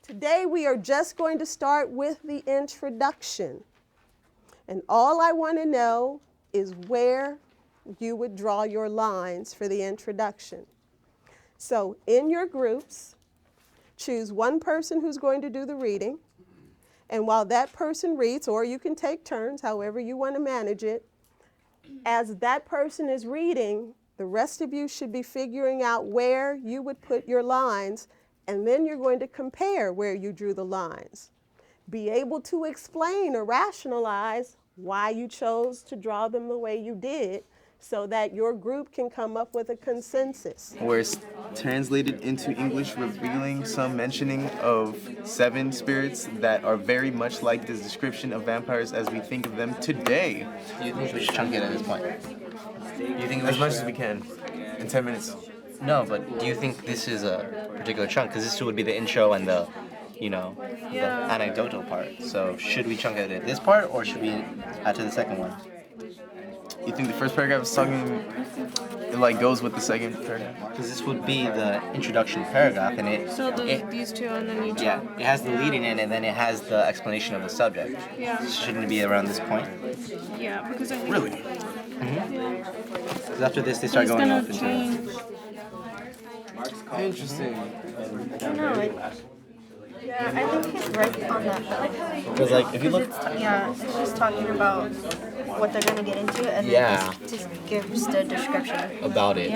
Today we are just going to start with the introduction. And all I want to know is where you would draw your lines for the introduction. So in your groups, choose one person who's going to do the reading. And while that person reads, or you can take turns, however you want to manage it, as that person is reading, the rest of you should be figuring out where you would put your lines, and then you're going to compare where you drew the lines. Be able to explain or rationalize why you chose to draw them the way you did, so that your group can come up with a consensus. Where it's translated into English, revealing some mentioning of 7 spirits that are very much like this description of vampires as we think of them today. Do you think we should chunk it at this point? Do you think As much as we can, in 10 minutes. No, but do you think this is a particular chunk? Because this would be the intro and the, the anecdotal part. So should we chunk it at this part, or should we add to the second one? You think the first paragraph is talking, it like goes with the second paragraph? Because this would be the introduction paragraph, and these two, and then you two. Yeah, it has the lead in it, and then it has the explanation of the subject. Yeah. Shouldn't it be around this point? Yeah, because I think Really? Because after this, they start he's going gonna off into. change. Interesting. Yeah, I think he's right on that. Because like, if you look, It's just talking about what they're gonna get into, and Yeah. then just gives the description. about it,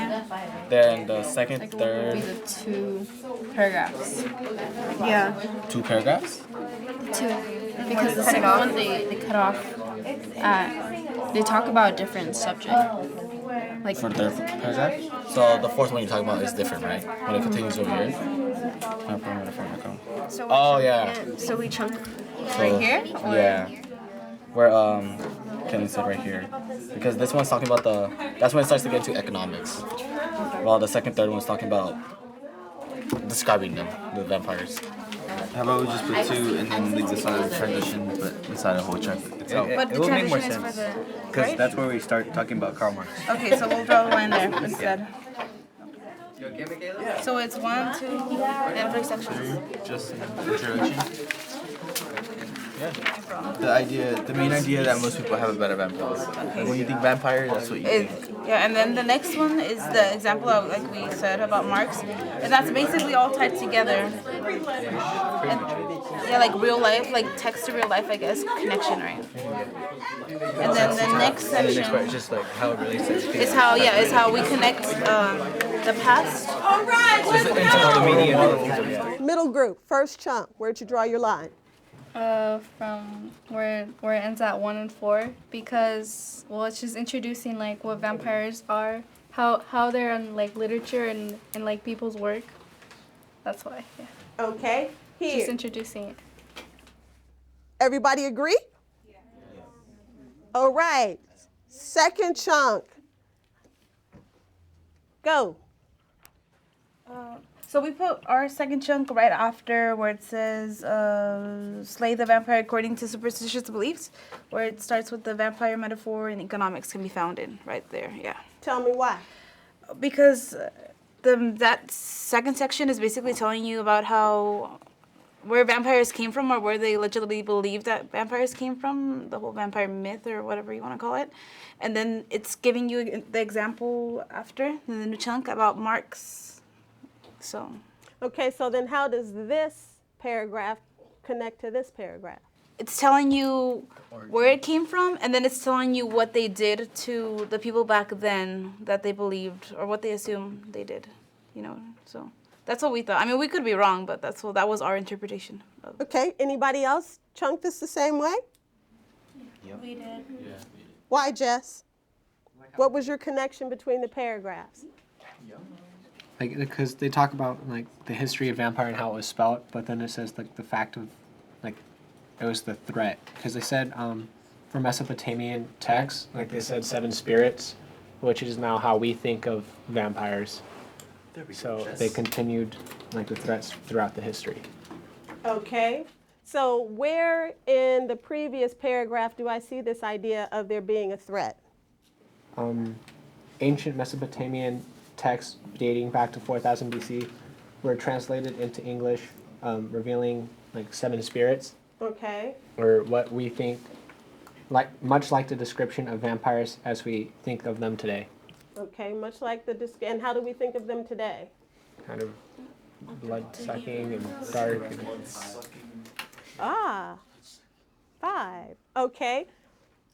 Then the second, Be third, the two paragraphs. Yeah. 2 paragraphs. Two. Because the second one they cut off they talk about a different subject. Like For the third paragraph. So the fourth one you're talking about is different, right? When it continues over here. So Oh, yeah. So we chunk. right here? Or Yeah. Where Kenny said right here. Because this one's talking about that's when it starts to get into economics. While the second, third one's talking about describing them, the vampires. How about we just put 2 and then leave this on a transition, but inside the whole chunk itself? But the it will make more transition is sense. for the because right? that's where we start talking about Karl Marx. Okay, so we'll draw a line there instead. So it's 1, 2, and 3 sections. Just an introduction. Yeah. The main idea that most people have about a vampire. Like when you think vampire, that's what you think. Yeah, and then the next one is the example of, like we said about Marx, and that's basically all tied together. And, yeah, like real life, like text to real life, I guess, connection, right? And then the next And the next part section is just like how it relates to is how we connect the past. Middle group, first chunk, where'd you draw your line? From where it ends at 1 and 4, because it's just introducing like what vampires are, how they're in like literature and like people's work. That's why. Yeah. Okay, Just here. introducing it. Everybody agree? Yeah. All right, second chunk. Go. So we put our second chunk right after where it says slay the vampire according to superstitious beliefs, where it starts with the vampire metaphor and economics can be found in right there. Yeah. Tell me why. Because that second section is basically telling you about where vampires came from, or where they allegedly believe that vampires came from, the whole vampire myth or whatever you want to call it. And then it's giving you the example after in the new chunk about Marx. So Okay, so then how does this paragraph connect to this paragraph? it's telling you where it came from, and then it's telling you what they did to the people back then that they believed, or what they assumed they did. So that's what we thought. I mean, we could be wrong, but that was our interpretation of it. Okay, anybody else chunk this the same way? We did. Why, Jess? What was your connection between the paragraphs? Like, because they talk about like the history of vampire and how it was spelled, but then it says like the fact of like it was the threat, because they said for Mesopotamian texts, like they said 7 spirits, which is now how we think of vampires. So they continued like the threats throughout the history. Okay, so where in the previous paragraph do I see this idea of there being a threat? Ancient Mesopotamian texts dating back to 4000 BC were translated into English revealing like 7 spirits, Okay. or what we think, like much like the description of vampires as we think of them today. Okay, much like and how do we think of them today? Kind of blood sucking and dark. And, Ah, 5. Okay.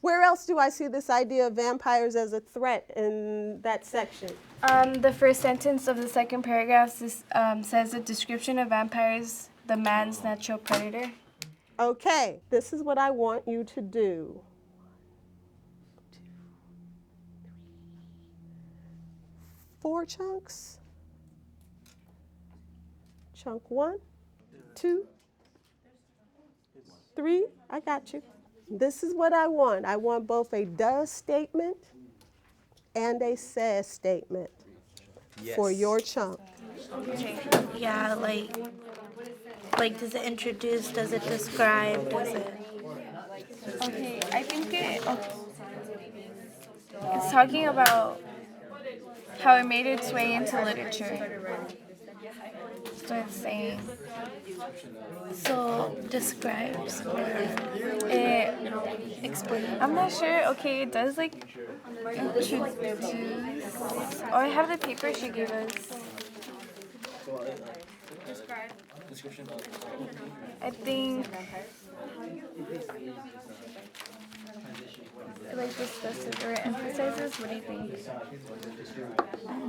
Where else do I see this idea of vampires as a threat in that section? The first sentence of the second paragraph says a description of vampires, the man's natural predator. Okay, this is what I want you to do. 4 chunks. Chunk 1, 2, 3. I got you. This is what I want. I want both a does statement and a says statement for your chunk. Yeah, like does it introduce? Does it describe? Does it? Okay, I think it's talking about how it made its way into literature. That's what it's saying. So describes or It, explains. I'm not sure. Okay, it does like introduce. Oh, I have the paper she gave us. I think it like discusses or emphasizes. What do you think?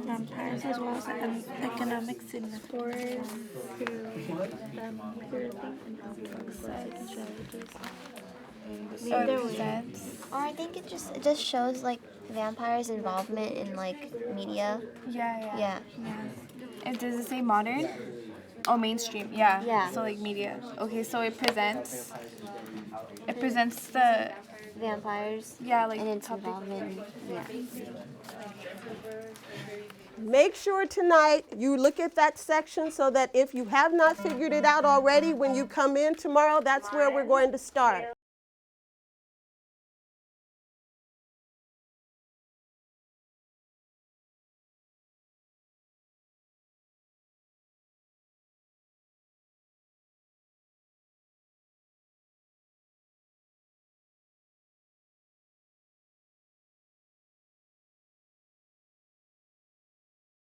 Vampires as well as economic significance. Oh, it presents. Or I think it just shows like vampires' involvement in like media. Yeah. Yeah. And does it say modern? Oh, mainstream. Yeah. Yeah. So like media. Okay, so it presents. It presents the Vampires like and its topic. involvement. Yeah. Make sure tonight you look at that section so that if you have not figured it out already, when you come in tomorrow, that's where we're going to start.